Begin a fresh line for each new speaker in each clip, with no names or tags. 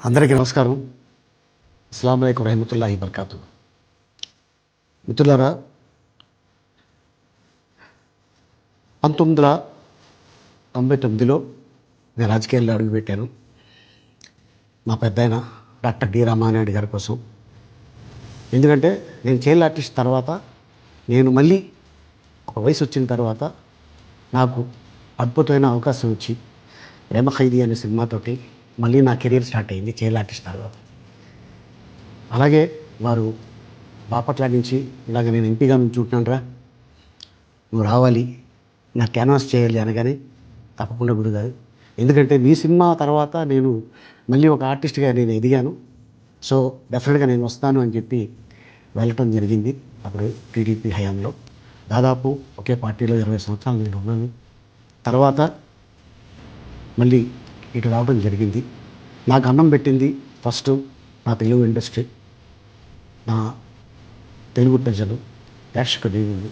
అందరికీ నమస్కారం. అస్సలాము అలైకుం రహమతుల్లాహి బర్కాతు. మిత్రులారా, 1999లో నేను రాజకీయాల్లో అడుగుపెట్టాను. మా పెద్దాయన డాక్టర్ డి రామానాయుడు గారి కోసం. ఎందుకంటే నేను చైల్డ్ ఆర్టిస్ట్ తర్వాత నేను మళ్ళీ ఒక వయసు వచ్చిన తర్వాత నాకు అద్భుతమైన అవకాశం ఇచ్చి ప్రేమ ఖైదీ అనే సినిమాతోటి మళ్ళీ నా కెరీర్ స్టార్ట్ అయింది చైల్డ్ ఆర్టిస్ట్ తర్వాత. అలాగే వారు బాపట్ల నుంచి ఇలాగ నేను ఎంపీగా నుంచుంటున్నానురా, నువ్వు రావాలి, నా క్యాన్వాస్ చేయాలి అనగానే తప్పకుండా గురుగారు, ఎందుకంటే మీ సినిమా తర్వాత నేను మళ్ళీ ఒక ఆర్టిస్ట్గా నేను ఎదిగాను, సో డెఫినెట్గా నేను వస్తాను అని చెప్పి వెళ్ళటం జరిగింది. అప్పుడు టీడీపీ హయాంలో దాదాపు ఒకే పార్టీలో 20 సంవత్సరాలు నేను ఉన్నాను. తర్వాత మళ్ళీ ఇటు రావడం జరిగింది. నాకు అన్నం పెట్టింది ఫస్ట్ నా తెలుగు ఇండస్ట్రీ, నా తెలుగు ప్రజలు, ప్రేక్షక దేవుళ్ళు,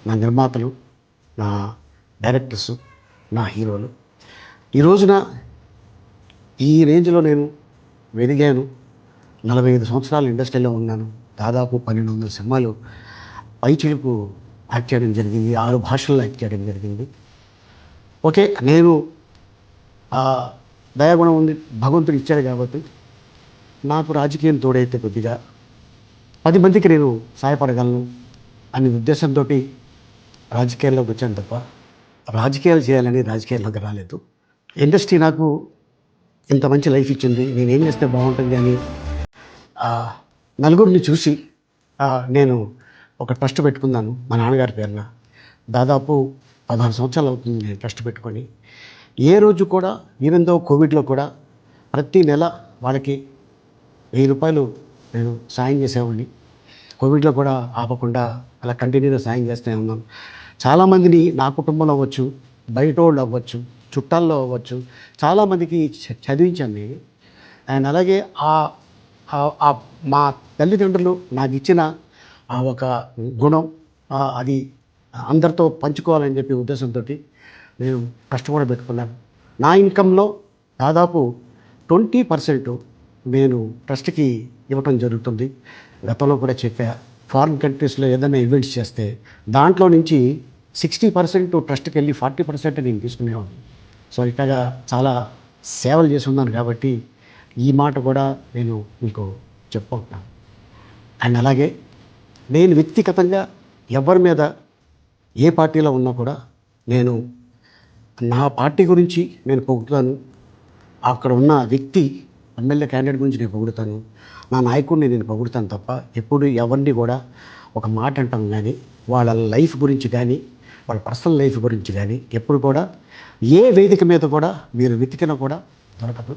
నా నిర్మాతలు, నా డైరెక్టర్స్, నా హీరోలు. ఈ రోజున ఈ రేంజ్లో నేను వెదిగాను. 45 సంవత్సరాలు ఇండస్ట్రీలో ఉన్నాను. దాదాపు 1200 సినిమాలు పైచిలుకు యాక్ట్ చేయడం జరిగింది. 6 భాషల్లో యాక్ట్ చేయడం జరిగింది. ఓకే, నేను దయాగుణం ఉంది, భగవంతుడు ఇచ్చాడు కాబట్టి నాకు రాజకీయం తోడైతే కొద్దిగా 10 మందికి నేను సహాయపడగలను అనే ఉద్దేశంతో రాజకీయాల్లోకి వచ్చాను తప్ప రాజకీయాలు చేయాలని రాజకీయాల్లోకి రాలేదు. ఇండస్ట్రీ నాకు ఇంత మంచి లైఫ్ ఇచ్చింది, నేనేం చేస్తే బాగుంటుంది అని నలుగురిని చూసి నేను ఒక ట్రస్ట్ పెట్టుకున్నాను మా నాన్నగారి పేరున. దాదాపు 16 సంవత్సరాలు అవుతుంది నేను ట్రస్ట్ పెట్టుకొని. ఏ రోజు కూడా ఈవెందో కోవిడ్లో కూడా ప్రతి నెల వాళ్ళకి 1000 రూపాయలు నేను సాయం చేసేవాడిని. కోవిడ్లో కూడా ఆపకుండా అలా కంటిన్యూగా సాయం చేస్తూనే ఉన్నాను. చాలామందిని నా కుటుంబంలో అవ్వచ్చు, బయట వాళ్ళు అవ్వచ్చు, చుట్టాల్లో అవ్వచ్చు, చాలామందికి చదివించాను నేను. అండ్ అలాగే మా తల్లిదండ్రులు నాకు ఇచ్చిన ఆ ఒక గుణం అది అందరితో పంచుకోవాలని చెప్పి ఉద్దేశంతో నేను ట్రస్ట్ కూడా పెట్టుకున్నాను. నా ఇన్కంలో దాదాపు 20% నేను ట్రస్ట్కి ఇవ్వటం జరుగుతుంది. గతంలో కూడా చెప్పా, ఫారిన్ కంట్రీస్లో ఏదైనా ఈవెంట్స్ చేస్తే దాంట్లో నుంచి 60% ట్రస్ట్కి వెళ్ళి 40% నేను తీసుకునేవాడిని. సో ఇట్లాగా చాలా సేవలు చేసి ఉన్నాను కాబట్టి ఈ మాట కూడా నేను మీకు చెప్పుకుంటున్నాను. అండ్ అలాగే నేను వ్యక్తిగతంగా ఎవరి మీద ఏ పార్టీలో ఉన్నా కూడా నేను నా పార్టీ గురించి నేను పొగుడుతాను, అక్కడ ఉన్న వ్యక్తి ఎమ్మెల్యే క్యాండిడేట్ గురించి నేను పొగుడుతాను, నా నాయకుడిని నేను పొగుడుతాను తప్ప ఎప్పుడు ఎవరిని కూడా ఒక మాట అంటాం కానీ వాళ్ళ లైఫ్ గురించి కానీ వాళ్ళ పర్సనల్ లైఫ్ గురించి కానీ ఎప్పుడు కూడా ఏ వేదిక మీద కూడా మీరు వెతికినా కూడా దొరకదు.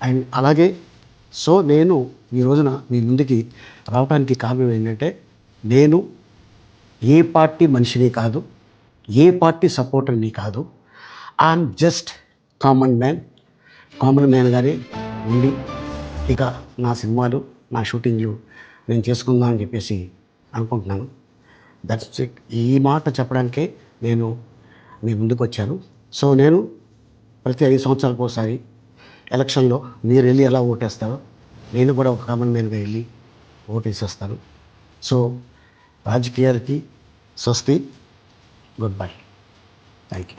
అండ్ అలాగే సో నేను ఈ రోజున మీ ముందుకి రావడానికి కారణం ఏంటంటే నేను ఏ పార్టీ మనిషిని కాదు, ఏ పార్టీ సపోర్టర్ని కాదు, ఐఎమ్ జస్ట్ కామన్ మ్యాన్గానే ఉండి ఇక నా సినిమాలు, నా షూటింగ్లు నేను చేసుకుందాం అని చెప్పేసి అనుకుంటున్నాను. That's it. ఈ మాట చెప్పడానికే నేను మీ ముందుకు వచ్చాను. సో నేను ప్రతి 5 సంవత్సరాలకు ఒకసారి ఎలక్షన్లో మీరు వెళ్ళి ఎలా ఓటేస్తారో నేను కూడా ఒక కామన్ మ్యాన్గా వెళ్ళి ఓటేసేస్తాను. సో రాజకీయాలకి స్వస్తి, గుడ్ బై, థ్యాంక్ యూ.